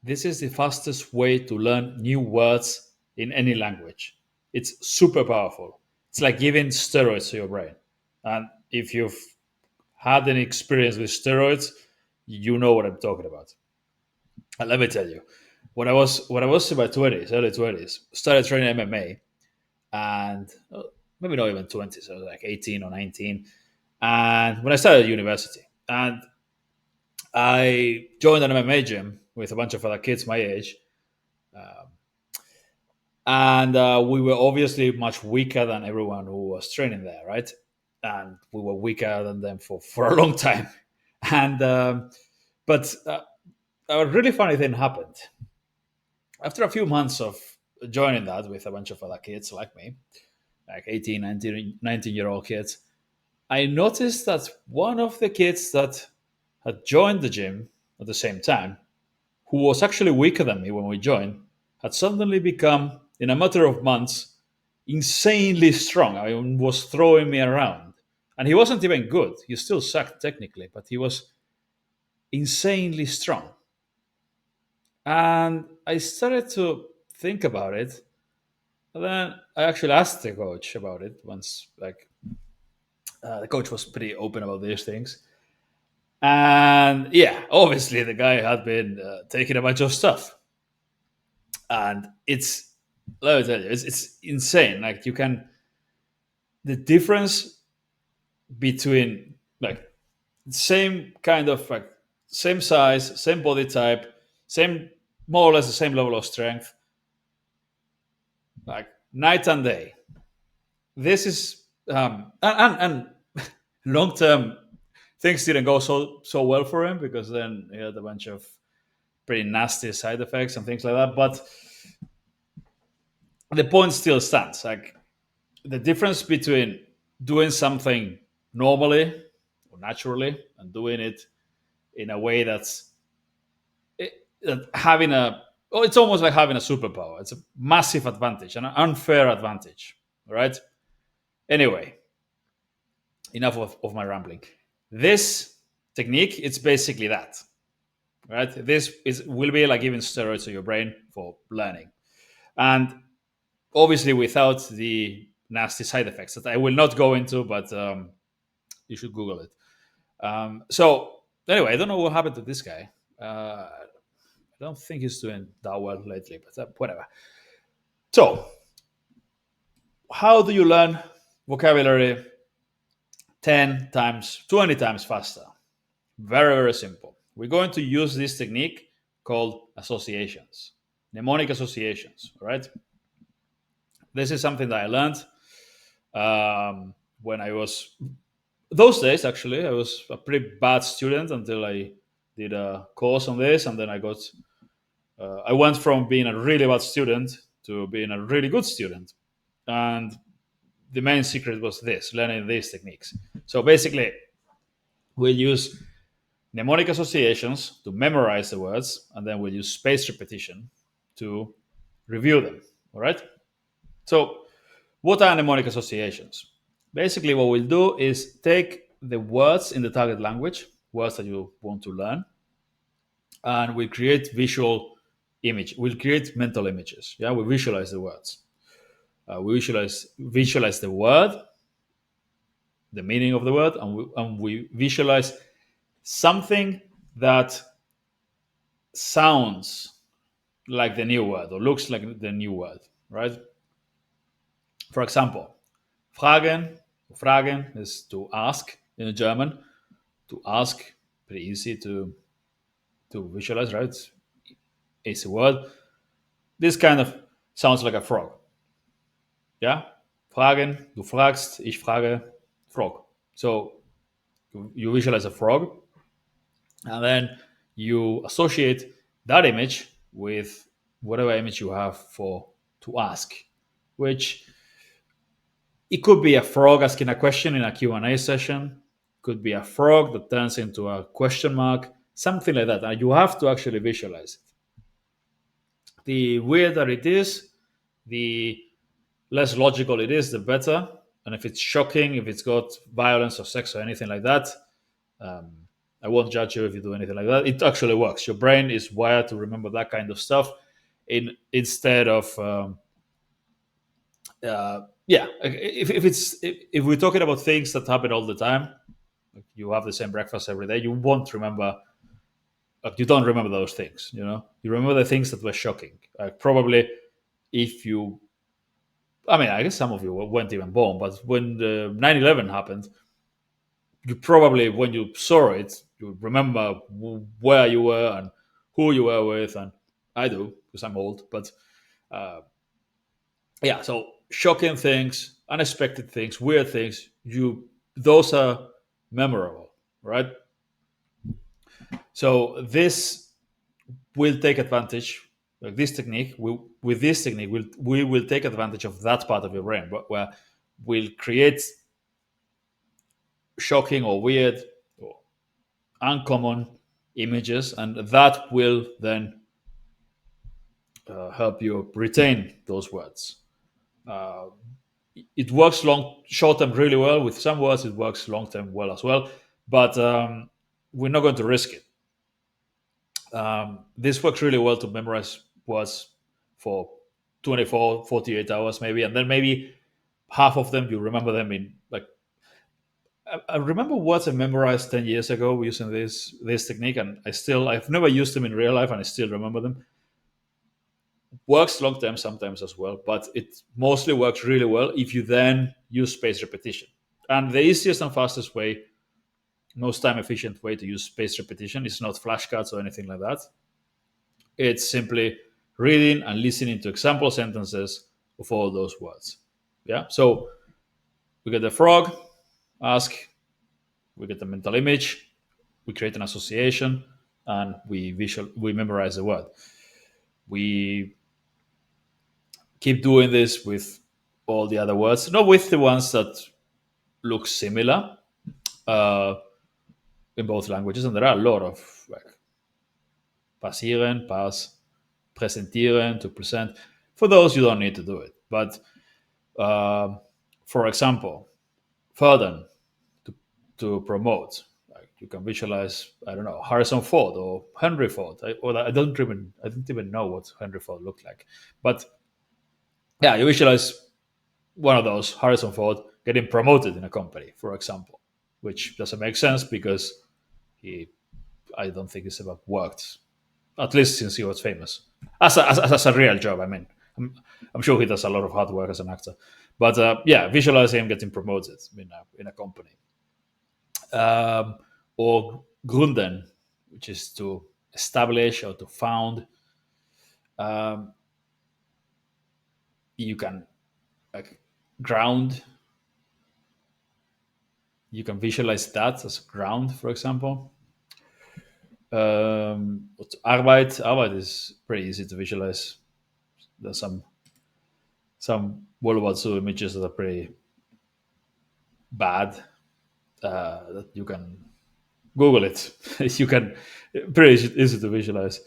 this is the fastest way to learn new words in any language. It's super powerful. It's like giving steroids to your brain. And if you've had any experience with steroids, you know what I'm talking about. And let me tell you, when I was in my twenties, early twenties, started training MMA, and maybe not even 20s, I was like 18 or 19. And when I started university, and I joined an MMA gym with a bunch of other kids my age, um, and we were obviously much weaker than everyone who was training there, right? And we were weaker than them for a long time. And but a really funny thing happened after a few months of joining that with a bunch of other kids like me, like 18, 19-year-old kids. I noticed that one of the kids that had joined the gym at the same time, who was actually weaker than me when we joined, had suddenly become, in a matter of months, insanely strong. I mean, was throwing me around. And he wasn't even good. He still sucked technically, but he was insanely strong. And I started to think about it. And then I actually asked the coach about it once. Like, the coach was pretty open about these things. And yeah, obviously the guy had been taking a bunch of stuff, and it's, let me tell you, it's insane. Like, you can, the difference between, like, same kind of, like, same size, same body type, same, more or less the same level of strength, like night and day. This is and long term things didn't go so well for him, because then he had a bunch of pretty nasty side effects and things like that. But the point still stands. Like, the difference between doing something normally or naturally and doing it in a way that's having a, oh, it's almost like having a superpower. It's a massive advantage, an unfair advantage, right? Anyway, enough of my rambling. This technique, it's basically that, right? This is will be like giving steroids to your brain for learning, and obviously without the nasty side effects that I will not go into, but you should Google it. So anyway, I don't know what happened to this guy. I don't think he's doing that well lately, but whatever. So, how do you learn vocabulary 10 times, 20 times faster? Very, very simple. We're going to use this technique called associations, mnemonic associations, right? This is something that I learned when I was, those days actually, I was a pretty bad student until I did a course on this, and then I went from being a really bad student to being a really good student. And the main secret was this, learning these techniques. So basically, we'll use mnemonic associations to memorize the words, and then we'll use spaced repetition to review them. All right? So, what are mnemonic associations? Basically, what we'll do is take the words in the target language, words that you want to learn, and we create visual image. We'll create mental images. Yeah, we visualize the words. We visualize the word, the meaning of the word, and we visualize something that sounds like the new word or looks like the new word, right? For example, fragen is to ask in German. To ask, pretty easy to visualize, right? It's a word. This kind of sounds like a frog. Yeah? Fragen, du fragst, ich frage, frog. So you visualize a frog, and then you associate that image with whatever image you have for to ask, which it could be a frog asking a question in a Q&A session, could be a frog that turns into a question mark, something like that. And you have to actually visualize it. The weirder it is, the less logical it is, the better. And if it's shocking, if it's got violence or sex or anything like that, I won't judge you if you do anything like that. It actually works. Your brain is wired to remember that kind of stuff instead of yeah. If we're talking about things that happen all the time, like you have the same breakfast every day, you won't remember. Like you don't remember those things. You remember the things that were shocking. Probably if you, I mean, I guess some of you weren't even born, but when the 9/11 happened, you probably, when you saw it, you remember where you were and who you were with. And I do, because I'm old. But uh, yeah, so shocking things, unexpected things, weird things, those are memorable, right? So this will take advantage, like this technique, with this technique, we will take advantage of that part of your brain, where we'll create shocking or weird or uncommon images, and that will then help you retain those words. Uh, it works short term really well with some words. It works long term well as well, but we're not going to risk it. This works really well to memorize words for 24, 48 hours maybe, and then maybe half of them you remember them in like. I remember words I memorized 10 years ago using this technique, and I've never used them in real life, and I still remember them. Works long term sometimes as well, but it mostly works really well if you then use spaced repetition. And the easiest and fastest way, most time efficient way to use spaced repetition is not flashcards or anything like that. It's simply reading and listening to example sentences of all those words. Yeah. So we get the frog, ask, we get the mental image, we create an association, and we memorize the word. We keep doing this with all the other words, not with the ones that look similar uh, in both languages, and there are a lot of like passieren, pass, presentieren, to present. For those, you don't need to do it. But for example, fördern, to promote. Like you can visualize, I don't know, Harrison Ford or Henry Ford. I don't even know what Henry Ford looked like. But yeah, you visualize one of those, Harrison Ford, getting promoted in a company, for example, which doesn't make sense because he, I don't think he's ever worked, at least since he was famous, as a real job. I mean, I'm sure he does a lot of hard work as an actor. But yeah, visualize him getting promoted in a company. Or gründen, which is to establish or to found. Um, you can like ground. You can visualize that as ground, for example. Arbeit is pretty easy to visualize. There's some World War II images that are pretty bad that you can Google it. You can pretty easy to visualize,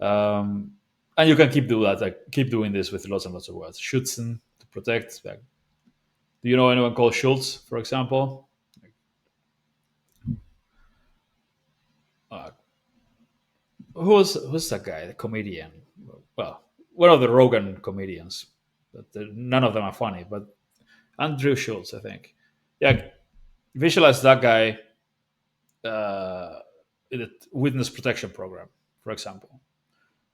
um, and you can keep do that. Like keep doing this with lots and lots of words. Schützen, to protect. Like, do you know anyone called Schultz, for example? Uh, who's that guy? The comedian. Well, one of the Rogan comedians. But none of them are funny. But Andrew Schultz, I think. Yeah, visualize that guy in the witness protection program, for example.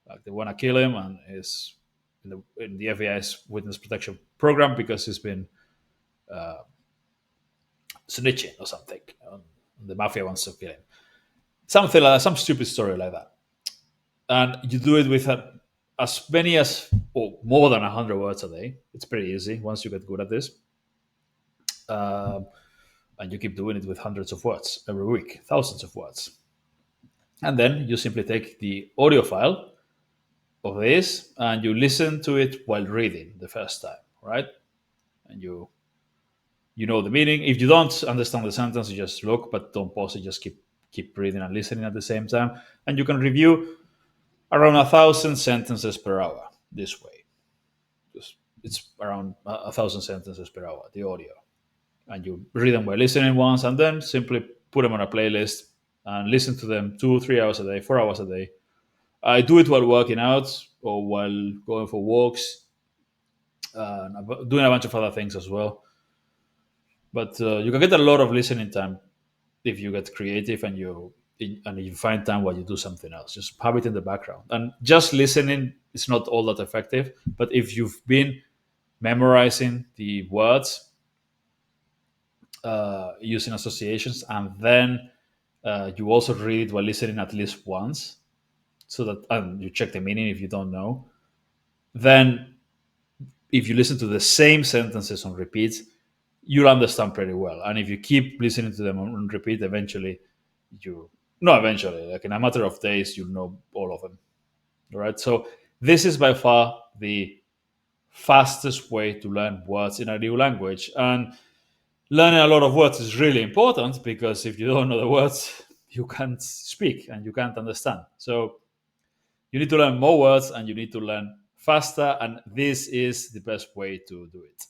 Like they want to kill him, and is in the FBI's witness protection program because he's been snitching or something. The mafia wants to kill him. Something like some stupid story like that. And you do it with as many as or more than 100 words a day. It's pretty easy once you get good at this. Um, and you keep doing it with hundreds of words every week, thousands of words. And then you simply take the audio file of this and you listen to it while reading the first time, right? And you know the meaning. If you don't understand the sentence, you just look, but don't pause it. Just keep reading and listening at the same time, and you can review around 1,000 sentences per hour this way. Just it's around 1,000 sentences per hour, the audio, and you read them by listening once, and then simply put them on a playlist and listen to them 2 3 hours a day, 4 hours a day. I do it while working out or while going for walks, and doing a bunch of other things as well. But you can get a lot of listening time if you get creative and you find time while you do something else. Just have it in the background. And just listening is not all that effective. But if you've been memorizing the words using associations, and then you also read it while listening at least once, so that and you check the meaning if you don't know, then if you listen to the same sentences on repeat, you'll understand pretty well. And if you keep listening to them on repeat, eventually you no eventually, like in a matter of days, you'll know all of them. All right. So this is by far the fastest way to learn words in a new language. And learning a lot of words is really important because if you don't know the words, you can't speak and you can't understand. So you need to learn more words and you need to learn faster. And this is the best way to do it.